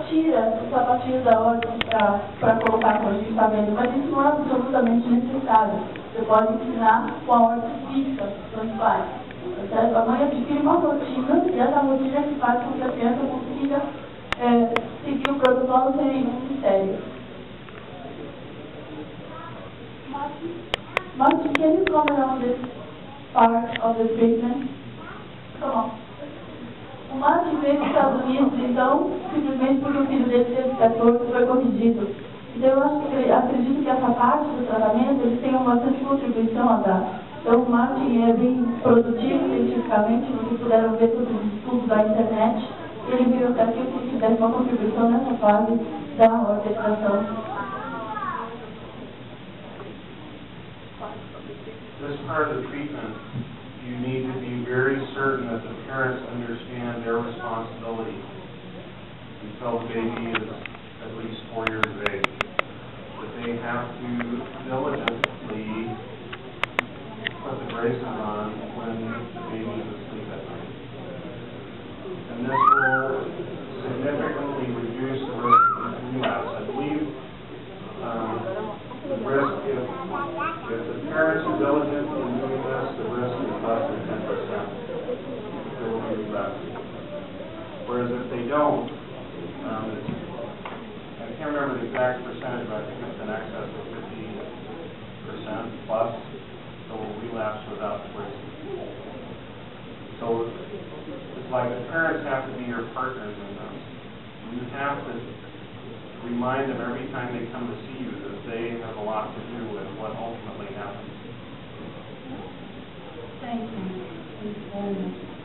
tira o sapatinho da ordem para colocar como a gente está vendo, mas isso não é absolutamente necessário. Você pode ensinar com a ordem fixa, tanto faz. A mãe adquire uma rotina e essa rotina que faz com que a criança consiga seguir o protocolo sem nenhum mistério. Martin, can you comment on this part of the treatment? Come on. O Martin veio dos Estados Unidos, então, simplesmente porque o filho dele teve 14 foi corrigido. Então, eu acredito que essa parte do tratamento, eles tenham bastante contribuição a dar. Então, o Martin é bem produtivo cientificamente, vocês puderam ver todos os estudos da internet. Ele veio até aqui porque tivesse uma contribuição nessa fase da orquestração. This part of the treatment, you need to be very certain that the parents understand their responsibility until the baby is at least 4 years of age. That they have to diligently put the braces on when the baby is asleep at night. And this will significantly reduce the risk of relapse. I believe the risk, if the parents are diligent in doing this, the risk is less than 10%. There will be relapse. Whereas if they don't, I can't remember the exact percentage, but I think it's in excess of 50% plus, so will relapse without the braces. So it's like the parents have to be your partners in this. You have to remind them every time they come to see you that they have a lot to do with what ultimately happens. Thank you.